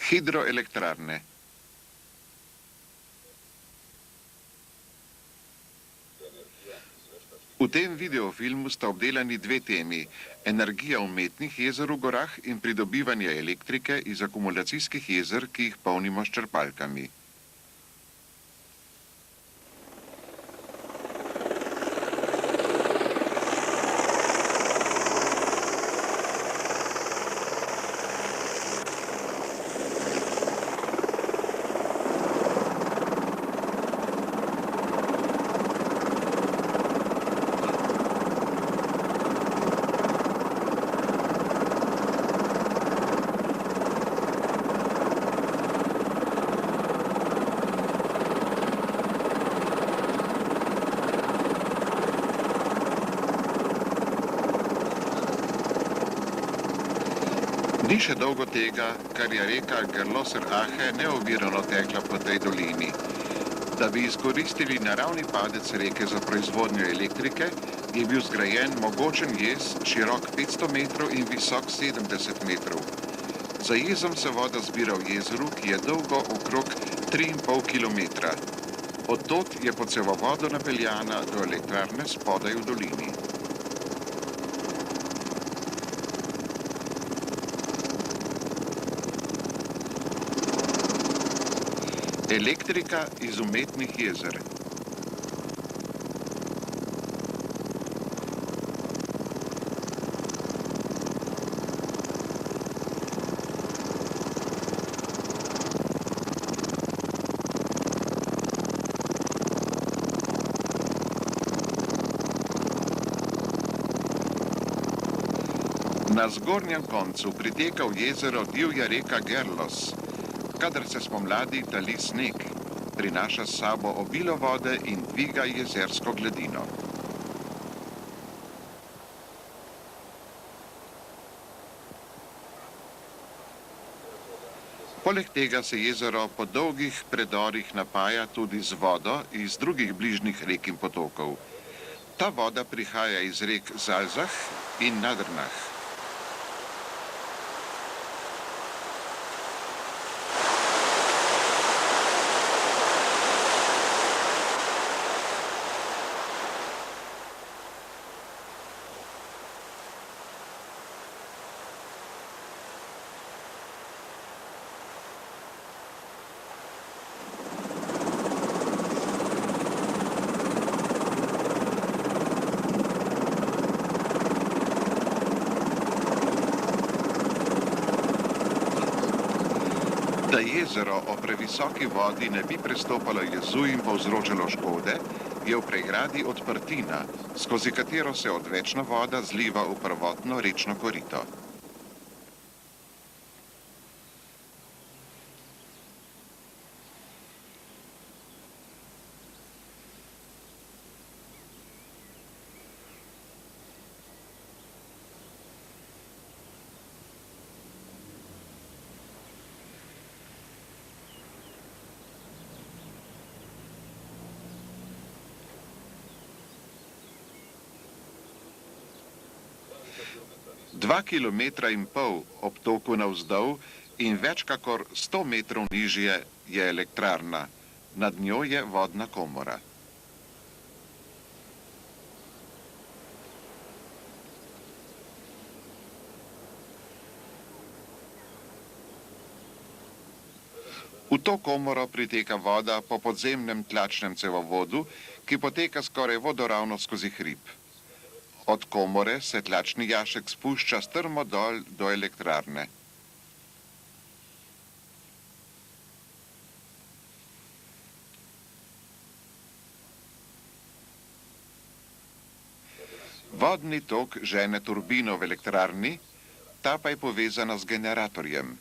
Hidroelektrarne. V tem videofilmu sta obdelani dve temi: energija umetnih jezer v gorah in pridobivanje elektrike iz akumulacijskih jezer, ki jih polnimo s črpalkami. Ni še dolgo tega, kar je reka Gerloser Ache neovirano tekla po tej dolini. Da bi izkoristili naravni padec reke za proizvodnjo elektrike, je bil zgrajen mogočen jez, širok 500 metrov in visok 70 metrov. Za jezom se voda zbira v jezeru, ki je dolgo okrog 3,5 kilometra. Od tod je po cevovodu napeljana do elektrarne spodaj v dolini. Elektrika iz umetnih jezer. Na zgornjem koncu priteka v jezero divja reka Gerlos. Kadar se spomladi tali sneg, prinaša s sabo obilo vode in dviga jezersko gladino. Poleg tega se jezero po dolgih predorih napaja tudi z vodo iz drugih bližnjih rek in potokov. Ta voda prihaja iz rek Zalzach in Nadrnach. Da jezero o previsoki vodi ne bi prestopalo jezu in povzročalo škode, je v pregradi odprtina, skozi katero se odvečna voda zliva v prvotno rečno korito. Dva kilometra in pol ob toku navzdol in več kakor 100 metrov nižje je elektrarna. Nad njo je vodna komora. V to komoro priteka voda po podzemnem tlačnem cevovodu, ki poteka skoraj vodoravno skozi hrib. Od komore se tlačni jašek spušča strmo dol do elektrarne. Vodni tok žene turbino v elektrarni, ta pa je povezana z generatorjem.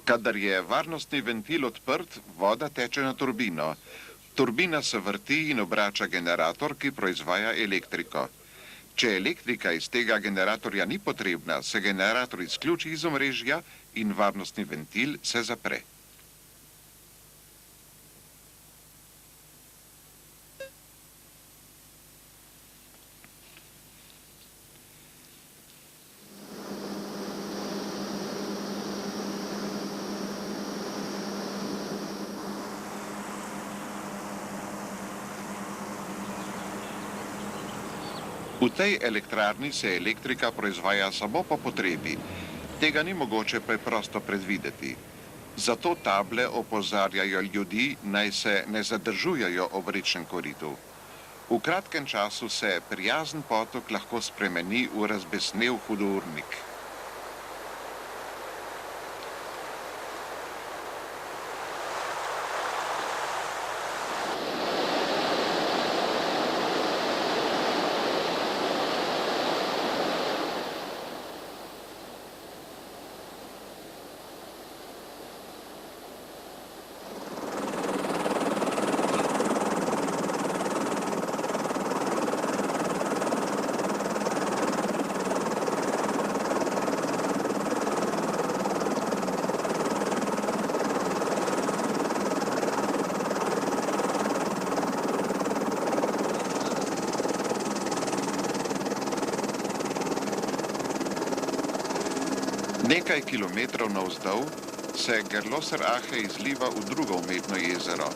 Kadar je varnostni ventil odprt, voda teče na turbino. Turbina se vrti in obrača generator, ki proizvaja elektriko. Če elektrika iz tega generatorja ni potrebna, se generator izključi iz omrežja in varnostni ventil se zapre. V tej elektrarni se elektrika proizvaja samo po potrebi. Tega ni mogoče preprosto predvideti. Zato table opozarjajo ljudi, naj se ne zadržujejo ob rečnem koritu. V kratkem času se prijazen potok lahko spremeni v razbesnel hudournik. Nekaj kilometrov navzdol se Gerloser Ache izliva v drugo umetno jezero.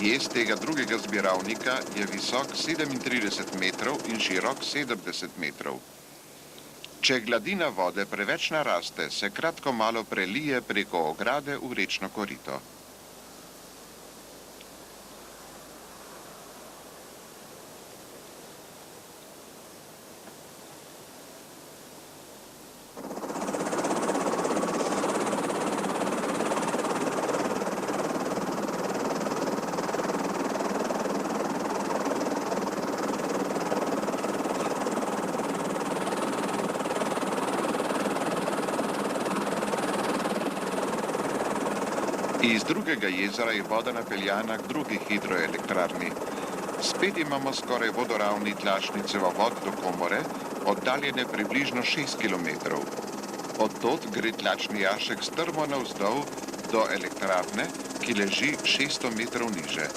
Jez tega drugega zbiralnika je visok 37 metrov in širok 70 metrov. Če gladina vode preveč naraste, se kratko malo prelije preko ograde v rečno korito. Iz drugega jezera je voda napeljana k drugi hidroelektrarni. Spet imamo skoraj vodoravni tlačni cevovod do komore, oddaljene približno 6 kilometrov. Odtod gre tlačni jašek strmo navzdol do elektrarne, ki leži 600 metrov niže.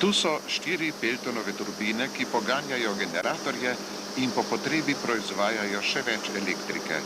Tu so 4 Peltonove turbine, ki poganjajo generatorje in po potrebi proizvajajo še več elektrike.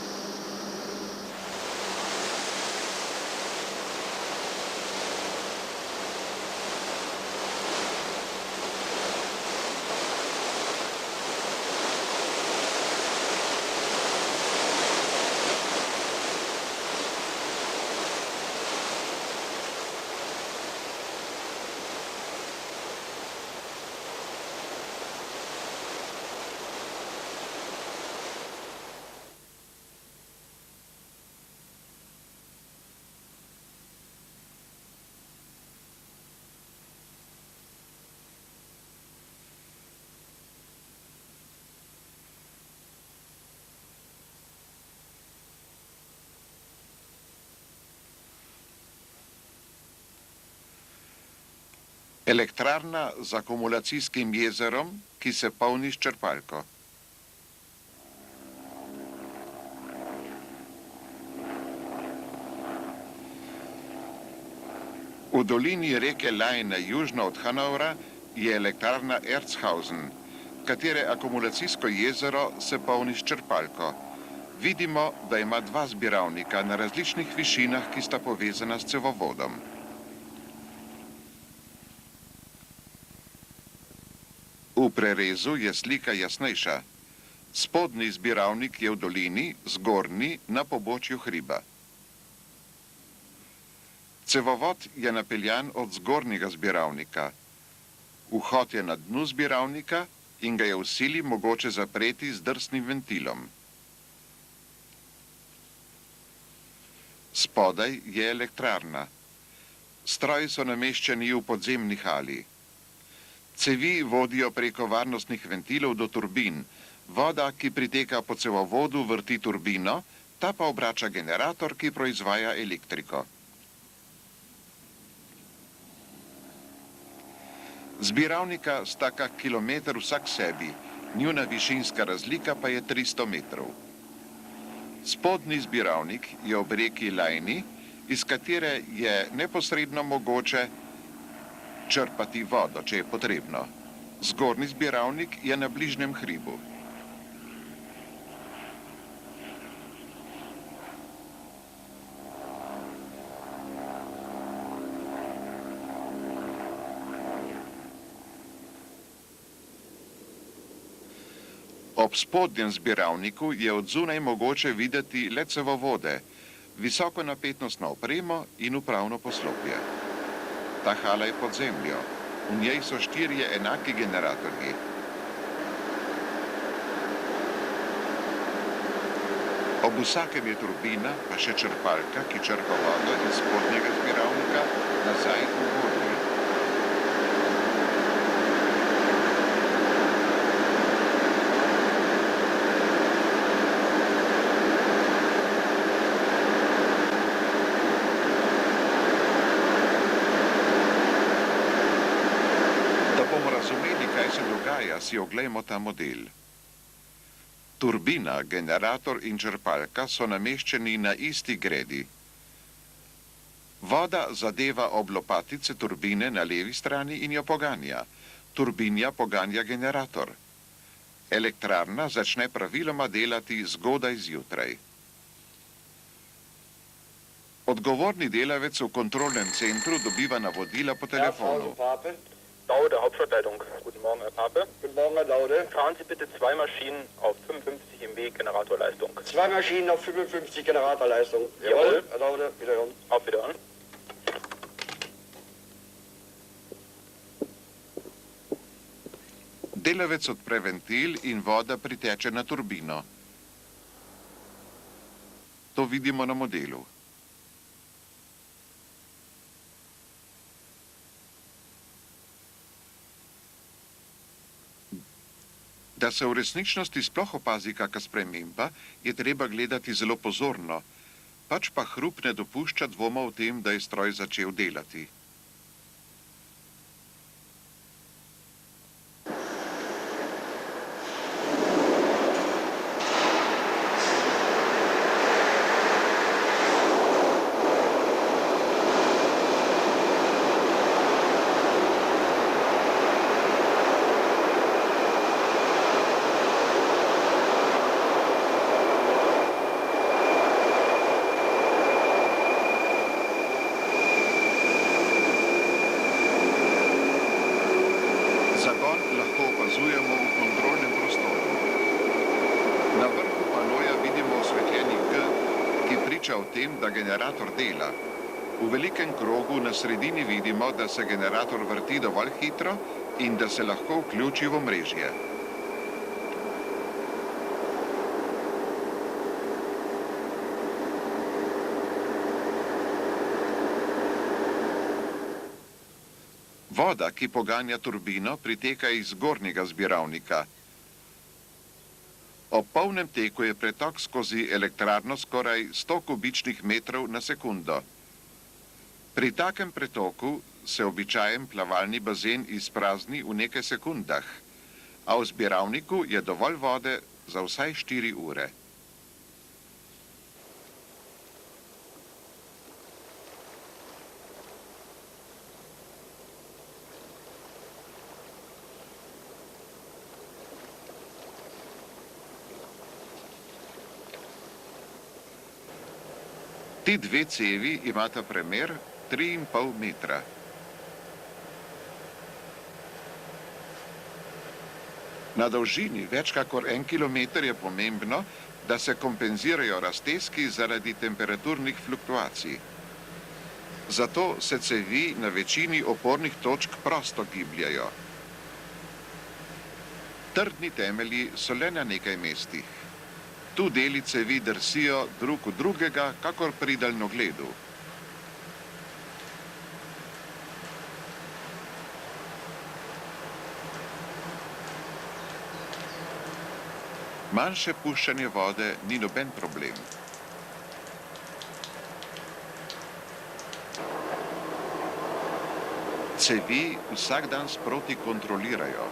Elektrarna z akumulacijskim jezerom, ki se polni s črpalko. V dolini reke Leine južno od Hanovra je elektrarna Erzhausen, katere akumulacijsko jezero se polni s črpalko. Vidimo, da ima 2 zbiralnika na različnih višinah, ki sta povezana s cevovodom. V prerezu je slika jasnejša. Spodnji zbiralnik je v dolini, zgornji na pobočju hriba. Cevovod je napeljan od zgornjega zbiralnika. Vhod je na dnu zbiralnika in ga je v sili mogoče zapreti z drsnim ventilom. Spodaj je elektrarna. Stroji so nameščeni v podzemni hali. Cevi vodijo preko varnostnih ventilov do turbin. Voda, ki priteka po cevovodu, vrti turbino, ta pa obrača generator, ki proizvaja elektriko. Zbiralnika sta kak kilometer vsak sebi, njuna višinska razlika pa je 300 metrov. Spodnji zbiralnik je ob reki Lajni, iz katere je neposredno mogoče črpati vodo, če je potrebno. Zgornji zbiralnik je na bližnjem hribu. Ob spodnjem zbiralniku je od zunaj mogoče videti le cevovode, visokonapetostno opremo in upravno poslopje. Ta hala je pod zemljo. V njej so 4 enaki generatorji. Ob vsakem je turbina, pa še črpalka, ki črpa vodo iz spodnjega zbiralnika nazaj v gornji. Si oglejmo ta model. Turbina, generator in črpalka so nameščeni na isti gredi. Voda zadeva ob lopatice turbine na levi strani in jo poganja. Turbina poganja generator. Elektrarna začne praviloma delati zgodaj zjutraj. Odgovorni delavec v kontrolnem centru dobiva navodila po telefonu. Laude, Hauptstadtleitung. Guten Morgen, Herr Pape. Guten Morgen, Herr Laude. Fahren Sie bitte 2 Maschinen auf 55 MW Generatorleistung. 2 Maschinen auf 55 Generatorleistung. Jawohl. Herr Laude, wiederhören. Auf Wiederhören. Delavec odpre ventil in voda priteče na turbino. To vidimo na modelu. Da se v resničnosti sploh opazi kakšna sprememba, je treba gledati zelo pozorno, pač pa hrup ne dopušča dvoma o tem, da je stroj začel delati. O tem, da generator dela. V velikem krogu na sredini vidimo, da se generator vrti dovolj hitro in da se lahko vključi v omrežje. Voda, ki poganja turbino, priteka iz zgornjega zbiralnika. Ob polnem teku je pretok skozi elektrarno skoraj 100 kubičnih metrov na sekundo. Pri takem pretoku se običajen plavalni bazen izprazni v nekaj sekundah, a v zbiralniku je dovolj vode za vsaj 4 ure. Ti 2 cevi imata premer 3,5 metra. Na dolžini več kakor 1 kilometer je pomembno, da se kompenzirajo razteski zaradi temperaturnih fluktuacij. Zato se cevi na večini opornih točk prosto gibljajo. Trdni temelji so le na nekaj mestih. Tu deli cevi drsijo drug v drugega, kakor pri daljnogledu. Manjše puščanje vode ni noben problem. Cevi vsak dan sproti kontrolirajo.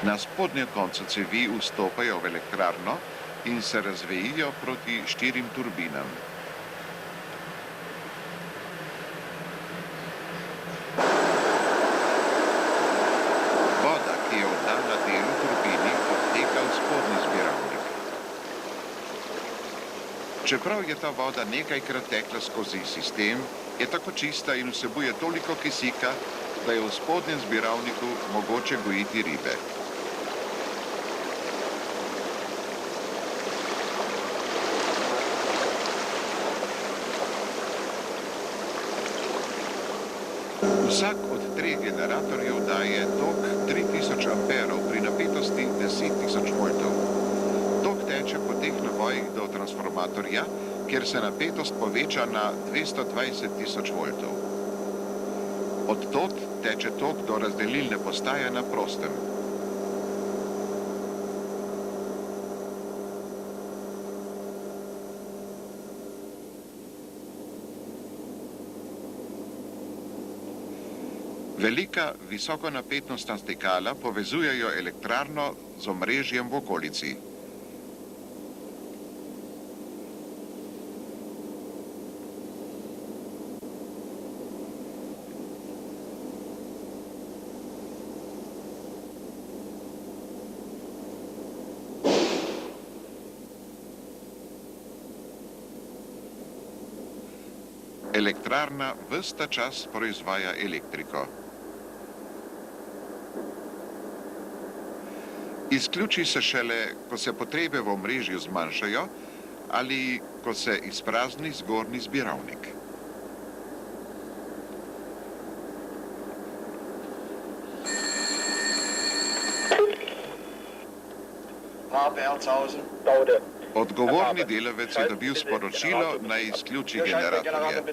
Na spodnjem koncu cevi vstopajo v elektrarno in se razvejijo proti 4 turbinam. Voda, ki je oddana delu turbini, odteka v spodnji zbiralnik. Čeprav je ta voda nekajkrat tekla skozi sistem, je tako čista in vsebuje toliko kisika, da je v spodnjem zbiralniku mogoče gojiti ribe. Vsak od 3 generatorjev daje tok 3000 amperov pri napetosti 10.000 voltov. Tok teče po teh navojih do transformatorja, kjer se napetost poveča na 220.000 voltov. Od tod teče tok do razdelilne postaje na prostem. Velika, visokonapetostna stikala povezujejo elektrarno z omrežjem v okolici. Elektrarna ves ta čas proizvaja elektriko. Izključi se šele, ko se potrebe v omrežju zmanjšajo ali ko se izprazni zgornji zbiralnik. Odgovorni delavec je dobil sporočilo, naj izključi generatorje.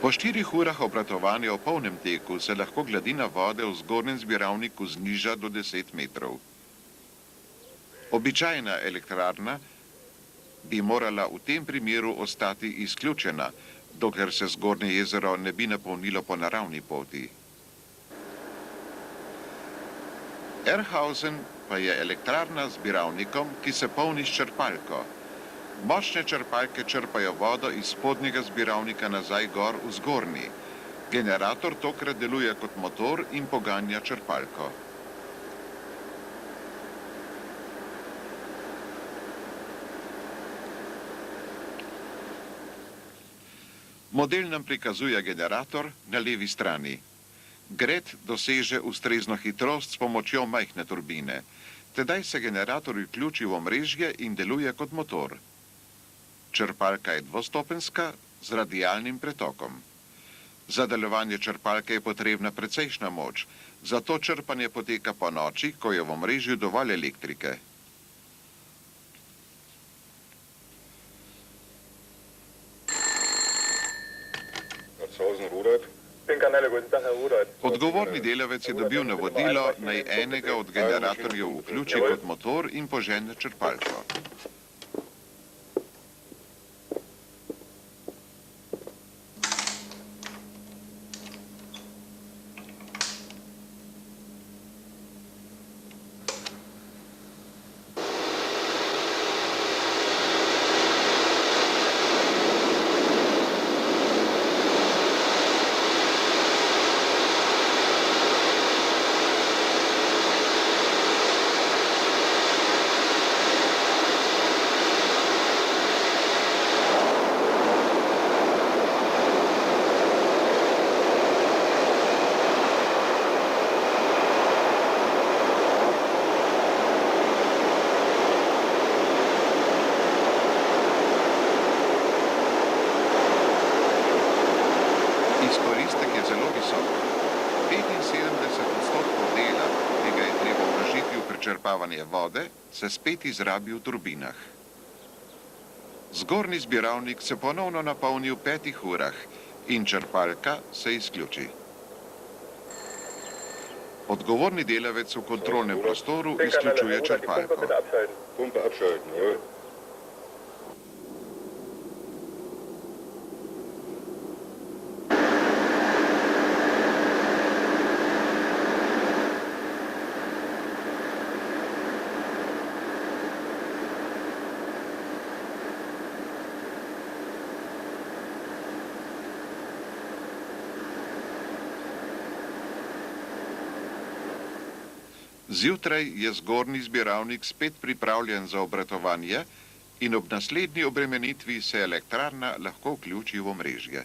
Po 4 urah obratovanja v polnem teku se lahko gladina vode v zgornjem zbiralniku zniža do 10 metrov. Običajna elektrarna bi morala v tem primeru ostati izključena, dokler se zgornje jezero ne bi napolnilo po naravni poti. Erhausen pa je elektrarna z zbiralnikom, ki se polni s črpalko. Močne črpalke črpajo vodo iz spodnjega zbiralnika nazaj gor v zgornji. Generator tokrat deluje kot motor in poganja črpalko. Model nam prikazuje generator na levi strani. Gred doseže ustrezno hitrost s pomočjo majhne turbine. Tedaj se generator vključi v omrežje in deluje kot motor. Črpalka je dvostopenjska z radialnim pretokom. Za delovanje črpalke je potrebna precejšnja moč, zato črpanje poteka po noči, ko je v omrežju dovolj elektrike. Odgovorni delavec je dobil navodilo, naj enega od generatorjev vključi kot motor in požene črpalko. Izkoristek je zelo visok. 75% dela, ki ga je treba vložiti v prečrpavanje vode, se spet izrabi v turbinah. Zgornji zbiralnik se ponovno napolni v 5 urah in črpalka se izključi. Odgovorni delavec v kontrolnem prostoru izključuje črpalko. Pumpe abschalten, jawohl. Zjutraj je zgornji zbiralnik spet pripravljen za obratovanje in ob naslednji obremenitvi se elektrarna lahko vključi v omrežje.